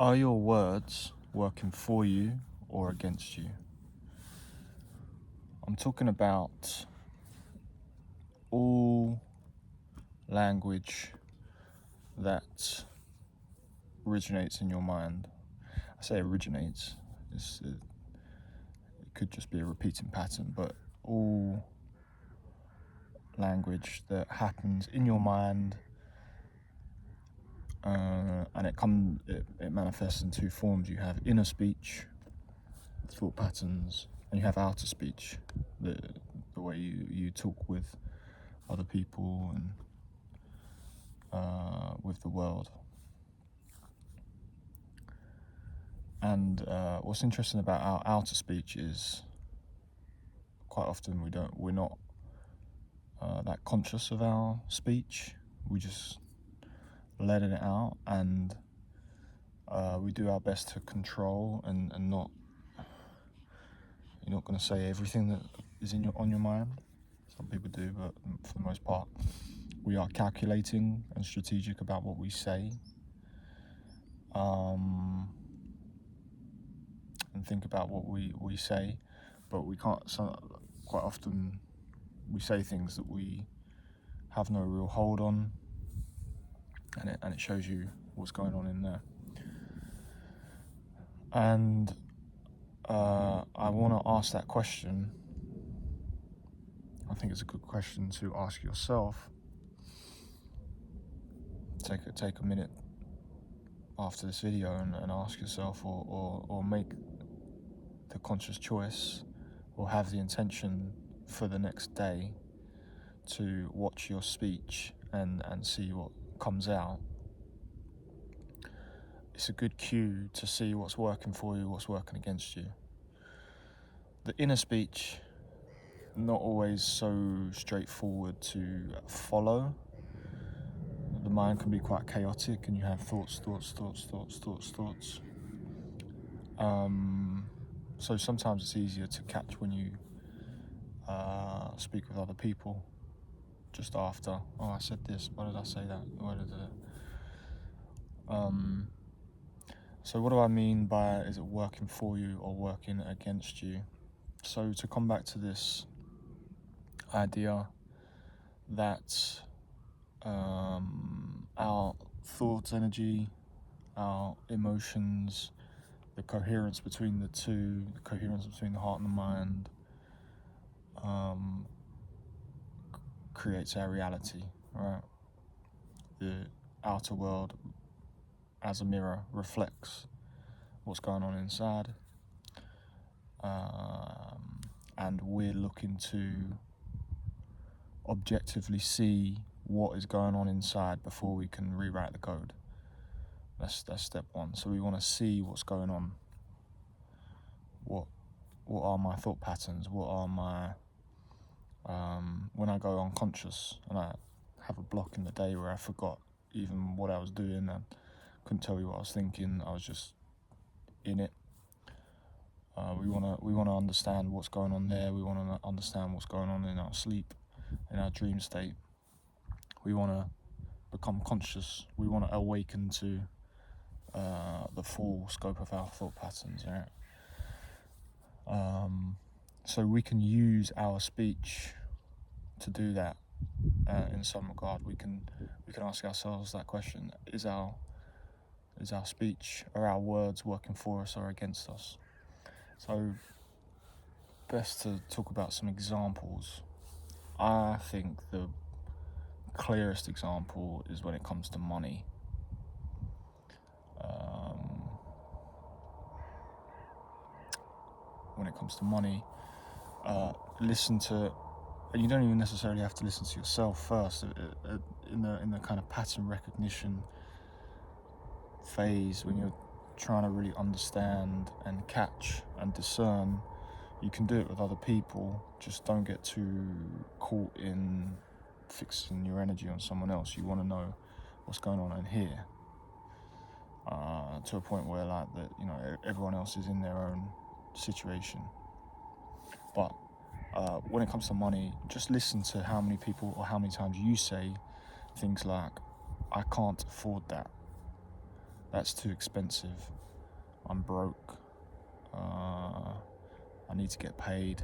Are your words working for you or against you? I'm talking about all language that originates in your mind. I say originates, it could just be a repeating pattern, but all language that happens in your mind, and it manifests in two forms. You have inner speech, thought patterns, and you have outer speech, the way you talk with other people and with the world. And what's interesting about our outer speech is quite often we're not that conscious of our speech. We just letting it out, and we do our best to control and not. You're not going to say everything that is on your mind. Some people do, but for the most part, we are calculating and strategic about what we say. And think about what we say, but we can't. Quite often, we say things that we have no real hold on, and it shows you what's going on in there. And I want to ask that question. I think it's a good question to ask yourself. Take a minute after this video and ask yourself, or make the conscious choice, or have the intention for the next day to watch your speech and see what comes out. It's a good cue to see what's working for you, what's working against you. The inner speech, not always so straightforward to follow. The mind can be quite chaotic, and you have thoughts. So sometimes it's easier to catch when you speak with other people, just after, oh, I said this, why did I say that? So what do I mean by, is it working for you or working against you? So to come back to this idea that our thoughts, energy, our emotions, the coherence between the two, the coherence between the heart and the mind, creates our reality, right? The outer world, as a mirror, reflects what's going on inside, and we're looking to objectively see what is going on inside before we can rewrite the code. That's step one. So we want to see what's going on. What are my thought patterns? What are my when I go unconscious and I have a block in the day where I forgot even what I was doing and couldn't tell you what I was thinking, I was just in it. We want to understand what's going on there. We want to understand what's going on in our sleep, in our dream state. We want to become conscious. We want to awaken to the full scope of our thought patterns, right? So we can use our speech to do that. In some regard, we can ask ourselves that question: Is our speech, or our words, working for us or against us? So, best to talk about some examples. I think the clearest example is when it comes to money. When it comes to money, listen to. You don't even necessarily have to listen to yourself first. In the kind of pattern recognition phase, when you're trying to really understand and catch and discern, you can do it with other people. Just don't get too caught in fixing your energy on someone else. You want to know what's going on in here, to a point where, like, that, everyone else is in their own situation. But when it comes to money, just listen to how many people or how many times you say things like, I can't afford that. That's too expensive. I'm broke. I need to get paid.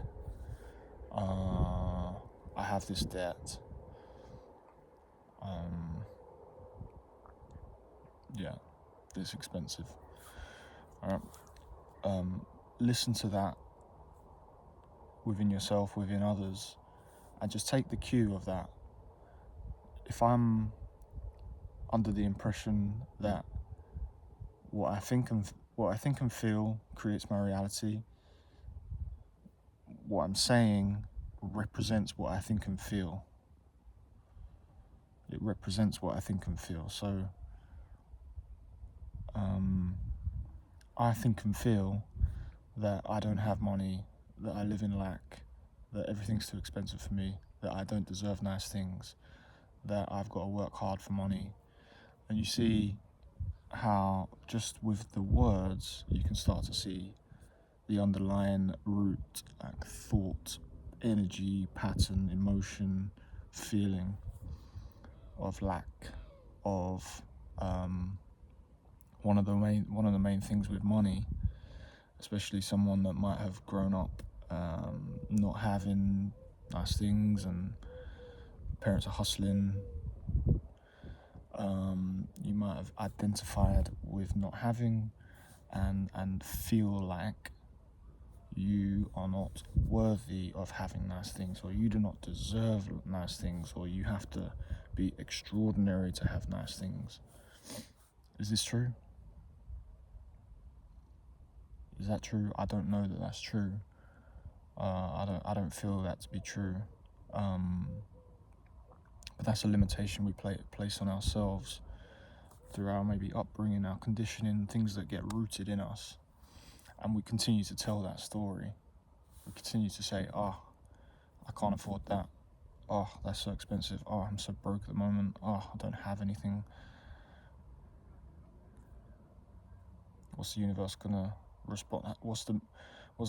I have this debt. Yeah, it's expensive. All right. Listen to that within yourself, within others, and just take the cue of that. If I'm under the impression that what I think and feel creates my reality, what I'm saying represents what I think and feel. It represents what I think and feel. So I think and feel that I don't have money, that I live in lack, that everything's too expensive for me, that I don't deserve nice things, that I've got to work hard for money. And you see how just with the words you can start to see the underlying root, like thought, energy, pattern, emotion, feeling of lack, of one of the main things with money, especially someone that might have grown up not having nice things and parents are hustling. You might have identified with not having and feel like you are not worthy of having nice things, or you do not deserve nice things, or you have to be extraordinary to have nice things. Is this true? Is that true? I don't know that that's true. I don't feel that to be true. But that's a limitation we place on ourselves through our maybe upbringing, our conditioning, things that get rooted in us. And we continue to tell that story. We continue to say, I can't afford that. Oh, that's so expensive. Oh, I'm so broke at the moment. Oh, I don't have anything. What's the universe gonna respond? What's the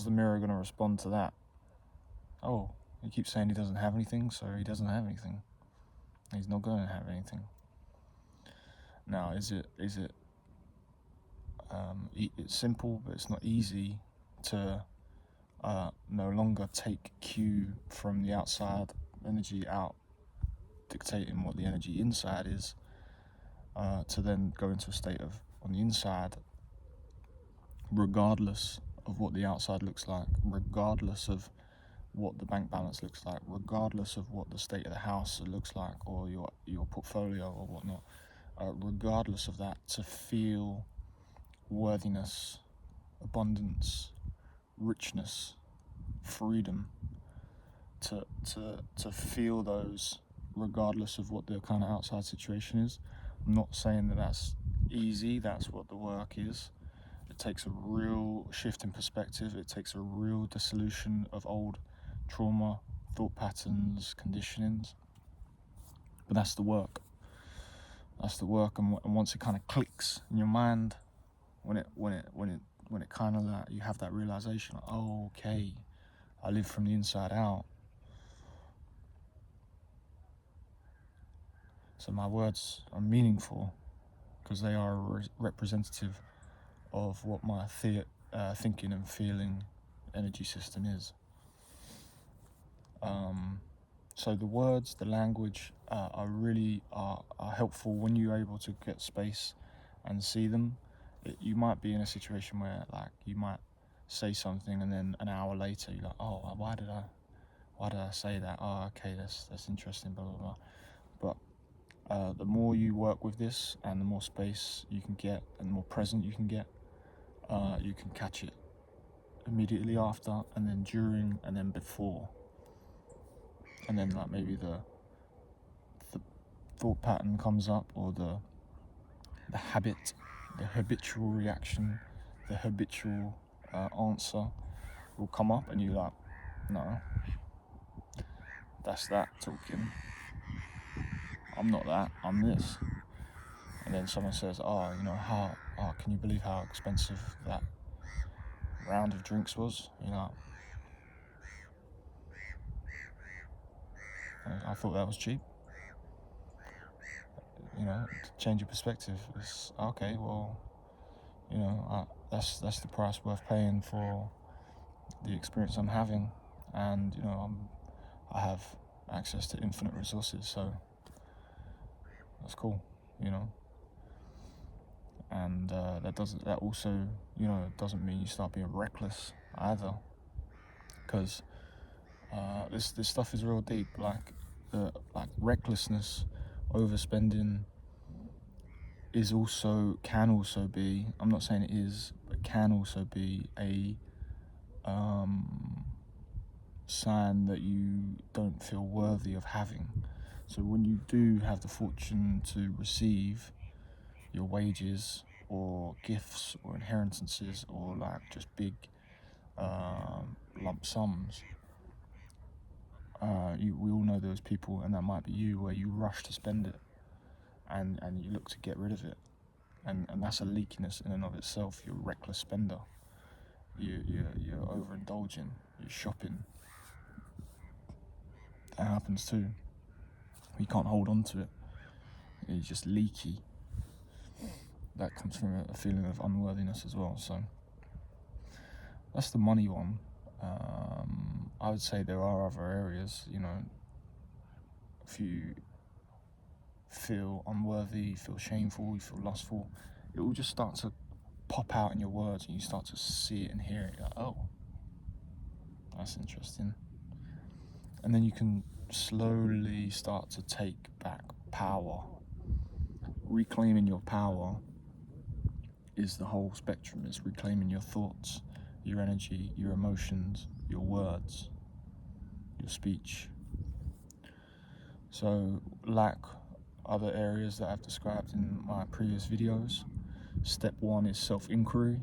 mirror gonna respond to that? Oh, he keeps saying he doesn't have anything, so he doesn't have anything. He's not going to have anything. Now, is it it's simple, but it's not easy to no longer take cue from the outside energy out dictating what the energy inside is, to then go into a state of on the inside, regardless of what the outside looks like, regardless of what the bank balance looks like, regardless of what the state of the house looks like, or your portfolio or whatnot, regardless of that, to feel worthiness, abundance, richness, freedom, to feel those regardless of what the kind of outside situation is. I'm not saying that that's easy. That's what the work is. It takes a real shift in perspective. It takes a real dissolution of old trauma, thought patterns, conditionings. But that's the work. That's the work. And once it kind of clicks in your mind, when it kind of like you have that realization, like, oh, okay, I live from the inside out. So my words are meaningful because they are representative of what my thinking and feeling energy system is. So the words, the language are really helpful when you're able to get space and see them. You might be in a situation where like you might say something and then an hour later you're like, oh, why did I say that? Oh, okay, that's interesting, blah blah blah. But the more you work with this and the more space you can get and the more present you can get, you can catch it immediately after, and then during, and then before, and then like maybe the thought pattern comes up, or the habit, the habitual reaction, the habitual answer will come up, and you're like, no, that's that talking. I'm not that. I'm this. And then someone says, oh, can you believe how expensive that round of drinks was? I thought that was cheap. To change your perspective, it's okay. Well, that's the price worth paying for the experience I'm having. And you know, I have access to infinite resources, so that's cool, you know. And that also, you know, doesn't mean you start being reckless either, because this stuff is real deep. Like recklessness, overspending can also be, I'm not saying it is, but can also be a sign that you don't feel worthy of having. So when you do have the fortune to receive your wages or gifts or inheritances or like just big lump sums, we all know those people, and that might be you, where you rush to spend it and you look to get rid of it, and that's a leakiness in and of itself. You're a reckless spender. You're overindulging. You're shopping. That happens too. You can't hold on to it. You're just leaky. That comes from a feeling of unworthiness as well. So that's the money one. I would say there are other areas, you know, if you feel unworthy, you feel shameful, you feel lustful, it will just start to pop out in your words, and you start to see it and hear it. You're like, oh, that's interesting. And then you can slowly start to take back power. Reclaiming your power is the whole spectrum. It's reclaiming your thoughts, your energy, your emotions, your words, your speech. So, like other areas that I've described in my previous videos, step one is self-inquiry.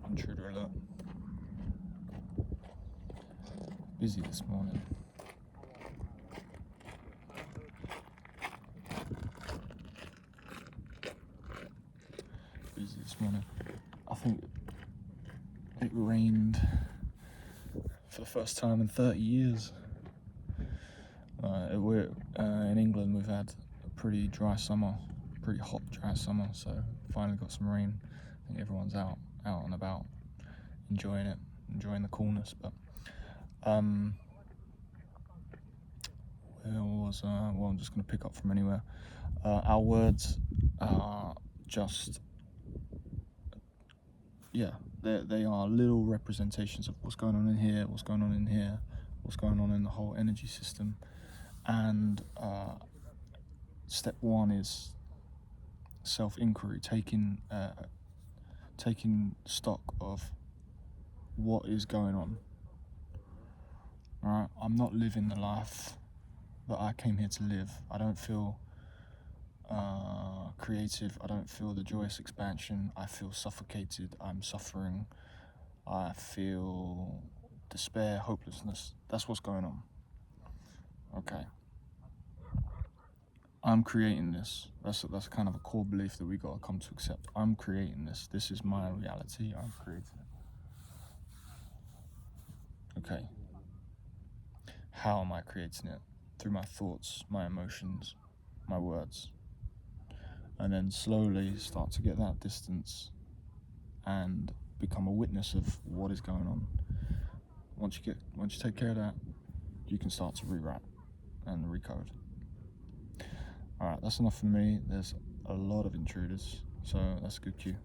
Intruder alert. Busy this morning. I think it rained for the first time in 30 years. In England, we've had a pretty dry summer, pretty hot, dry summer, so finally got some rain. I think everyone's out and about, enjoying it, enjoying the coolness. But I'm just going to pick up from anywhere. Our words are just, they are little representations of what's going on in here, what's going on in here, what's going on in the whole energy system. And step one is self-inquiry, taking stock of what is going on. Right? I'm not living the life that I came here to live. I don't feel creative. I don't feel the joyous expansion. I feel suffocated. I'm suffering. I feel despair, hopelessness. That's what's going on. Okay. I'm creating this. That's kind of a core belief that we gotta come to accept. I'm creating this. This is my reality. I'm creating it. Okay. How am I creating it? Through my thoughts, my emotions, my words. And then slowly start to get that distance and become a witness of what is going on. Once you take care of that, you can start to rewrite and recode. Alright, that's enough for me. There's a lot of intruders, so that's a good cue.